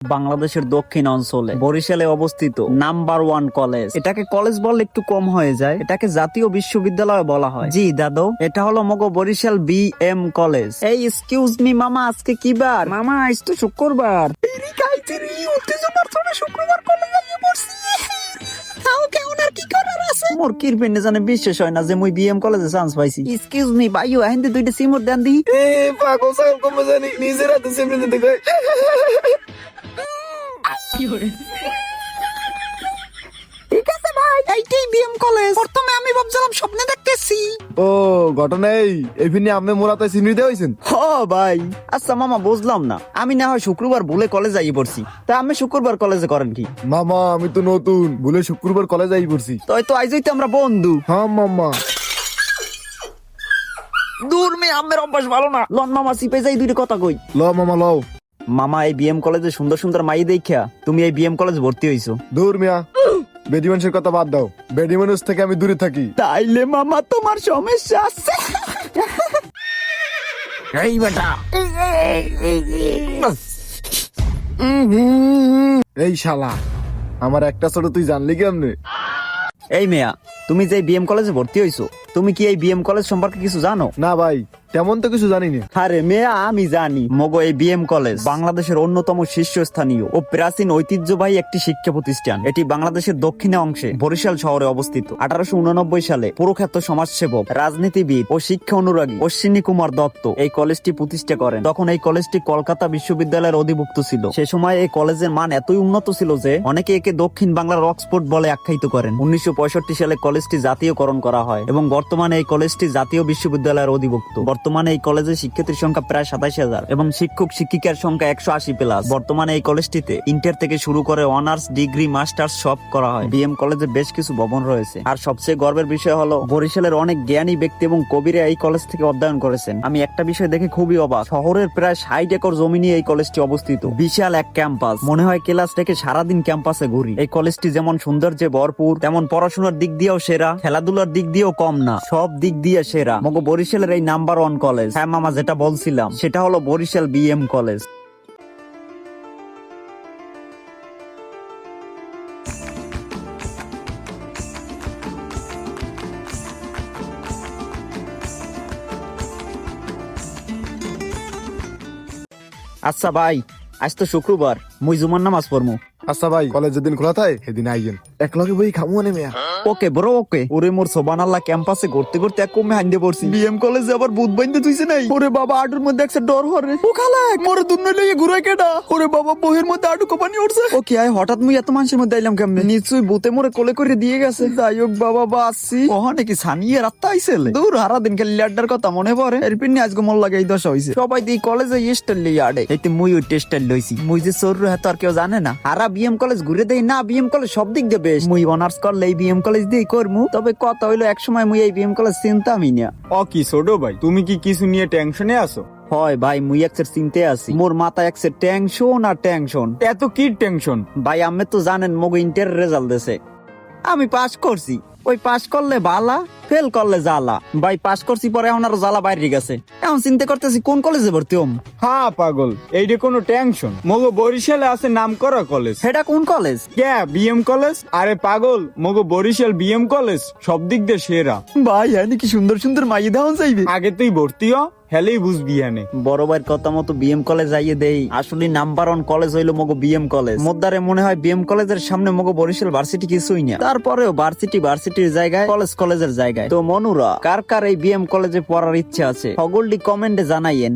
বাংলাদেশের দক্ষিণ অঞ্চলে বরিশালে অবস্থিত নাম্বার 1 কলেজ। এটাকে কলেজ বললে একটু কম হয়ে যায়, এটাকে জাতীয় বিশ্ববিদ্যালয় বলা হয়। জি দাদু, এটা হলো মগো বরিশাল BM কলেজ। এই এক্সকিউজ মি মামা, আজকে কি বার? মামা আজ তো শুক্রবার। শুক্রবার কলেজে গিয়ে পড়ছি। তাও কেমন আর কি করার আছে? মোর কিরপেনে জানে বিশ্বাস হয় না যে মুই BM কলেজে চান্স পাইছি। এক্সকিউজ মি ভাইও আইন্দে দুইটা সিমর দেন দি। এ পাগল ছাগল কম জানি নিজের হাতে সেমনে দিতে কই। ঠিক আছে ভাই, এইটাই BM কলেজ। প্রথমে আমি ভাবছিলাম স্বপ্নে দেখতেছি। ও ঘটনা এই ফিনি আপনি মোরাতে চিনি দিয়ে হইছেন। হ ভাই। আচ্ছা মামা, বুঝলাম না, আমি না হয় শুক্রবার ভুলে কলেজ যাই পড়ছি, তা আমি শুক্রবার কলেজে করেন কি? মামা আমি তো নতুন বলে শুক্রবার কলেজ আই পড়ছি। তাই তো আইজই তো আমরা বন্ধু। হ্যাঁ মামা। দূর মে আমের অভ্যাস ভালো না। লন মামা সিপে যাই দুইটা কথা কই। ল মামা লও। মামা এই BM কলেজে সুন্দর সুন্দর মাই দেখা তুমি এই BM কলেজে ভর্তি হইছো। দূর মিয়া, বেডি মানুষের কথা বাদ দাও। বেডি মানুষ থেকে আমি দূরে থাকি। তাইলে মামা তোমার সমস্যা আছে। এই বেটা, এই শালা আমার একটা ছোট তুই জানলি কেমনে? এই মেয়া, তুমি যে BM কলেজে ভর্তি হইছো, তুমি কি এই BM কলেজ সম্পর্কে কিছু জানো? না ভাই, তেমন তো কিছু জানি না। আরে মেয়া, আমি জানি। মগো এই BM কলেজ বাংলাদেশের অন্যতম শীর্ষস্থানীয় ও প্রাচীন ঐতিহ্যবাহী একটি শিক্ষা প্রতিষ্ঠান। এটি বাংলাদেশের দক্ষিণে অংশে বরিশাল শহরে অবস্থিত। 1889 সালে প্রখ্যাত সমাজসেবক, রাজনীতিবিদ ও শিক্ষা অনুরাগী অশ্বিনী কুমার দত্ত এই কলেজটি প্রতিষ্ঠা করেন। তখন এই কলেজটি কলকাতা বিশ্ববিদ্যালয়ের অধিভুক্ত ছিল। সে সময় এই কলেজের মান এতই উন্নত ছিল যে অনেকে একে দক্ষিণ বাংলার অক্সফোর্ড বলে আখ্যায়িত করেন। 1965 সালে কলেজটি জাতীয়করণ করা হয় এবং বর্তমানে এই কলেজটি জাতীয় বিশ্ববিদ্যালয়ের অধিভুক্ত। বর্তমানে এই কলেজে শিক্ষার্থীর সংখ্যা প্রায় 27,000 এবং শিক্ষক শিক্ষিকার সংখ্যা 180+। বর্তমানে এই কলেজটিতে ইন্টার থেকে শুরু করে অনার্স, ডিগ্রি, মাস্টার্স সব করা হয়। BM কলেজে বেশ কিছু ভবন রয়েছে। আর সবচেয়ে গর্বের বিষয় হলো বরিশালের অনেক জ্ঞানী ব্যক্তি এবং কবিরা এই কলেজ থেকে অধ্যয়ন করেছেন। আমি একটা বিষয় দেখে খুবই অবাক, শহরের প্রায় 60 একর জমি নিয়ে এই কলেজটি অবস্থিত। বিশাল এক ক্যাম্পাস, মনে হয় ক্লাস থেকে সারাদিন ক্যাম্পাসে ঘুরি। এই কলেজটি যেমন সৌন্দর্যে ভরপুর, তেমন পড়াশোনার দিক দিয়েও সেরা, খেলাধুলার দিক দিয়েও কম না, সব দিক দিয়ে সেরা। মগো বরিশালের এই নাম্বার 1 কলেজ। হ্যাঁ মামা, যেটা বলছিলাম সেটা হলো বরিশাল BM কলেজ। আচ্ছা ভাই, আজ তো শুক্রবার, মুই জুমার নামাজ পড়মু। আচ্ছা ভাই, কলেজ যেদিন খোলা থাকে সেদিন আইয়েন, এক লগে বই খামু নে মিয়া। ওকে ব্রো, ওকে। ওরে মোর সোবানাল্লাহ, ক্যাম্পাসে ঘুরতে ঘুরতে এক কমে হাইন্দে পড়ছি। BM কলেজে আবার ভূত বাইন্দে তুইছে নাই। ওরে বাবা, আডুর মধ্যে একটা ডর হরে। ও খালা মোরে দুন্নে লইয়ে ঘুরাই কেডা? ওরে বাবা, বহির মধ্যে আডু কোপানি উঠছে। ওকে আই হঠাৎ মুই এত মানুষের মধ্যে আইলাম কেমনে? নিশ্চয়ই ভূতে মোরে কোলে করে দিয়ে গেছে। যাই হোক বাবা, বাসি ওখানে কি ছানিয়ে রাত্তা আইছেলে। দূর হারা দিন খালি ল্যাডার কথা মনে পড়ে। এরপিন আজকে মন লাগে এই দশা হইছে। সবাই দি কলেজে স্টাইল লইয়া আডে, এইতে মুই ওই টেস্টাইল লইছি। মুই যে সরু হাত আর কেউ জানে না। হারা BM কলেজ ঘুরে দেই না, BM কলেজ সব দিক দিয়ে বেস্ট। মুই অনার্স করলে এই BM কলেজ দিয়ে করমু। তবে কথা হইলো এক সময় মুই এই BM কলেজ চিন্তামই না। কি ছোট ভাই, তুমি কি কিছু নিয়ে টেনশনে আছো? হয় ভাই, মুই একসের চিনতে আছি। মোর মাথা একসের টেনশন আর টেনশন। এত কি টেনশন? ভাই আমি তো জানেন মগো ইন্টার রেজাল্ট দেছে। আমি পাস করছি, ওই পাস করলে বালা, ফেল করলে জ্বালা। ভাই পাস করছি, পরে এখন আরো জ্বালা বাইরে গেছে। এখন চিন্তা করতেছি কোন কলেজে ভর্তি হম। হ্যাঁ পাগল, এইটা কোনো টেনশন? মগো বরিশালে আছে নাম করা কলেজ। সেটা কোন কলেজ? কে BM কলেজ? আরে পাগল, মগো বরিশাল BM কলেজ সব দিক দিয়ে সেরা। ভাই হ্যাঁ কি সুন্দর সুন্দর মাইয়ে দেওয়া চাইবে। আগে তুই ভর্তি হ, হেলেই বুঝবি হানে। বড় ভাইয়ের কথা মতো BM কলেজ যাইয়ে দেই। আসলে নাম্বার 1 কলেজ হইলো মগো BM কলেজ। মোদ্দারে মনে হয় BM কলেজের সামনে মগো বরিশাল ভার্সিটি কিছুই না। তারপরেও ভার্সিটির জায়গায়, কলেজের জায়গায়। তো মনুরা, কার কার এই BM কলেজে পড়ার ইচ্ছা আছে সকলটি কমেন্টে জানাইয়েন।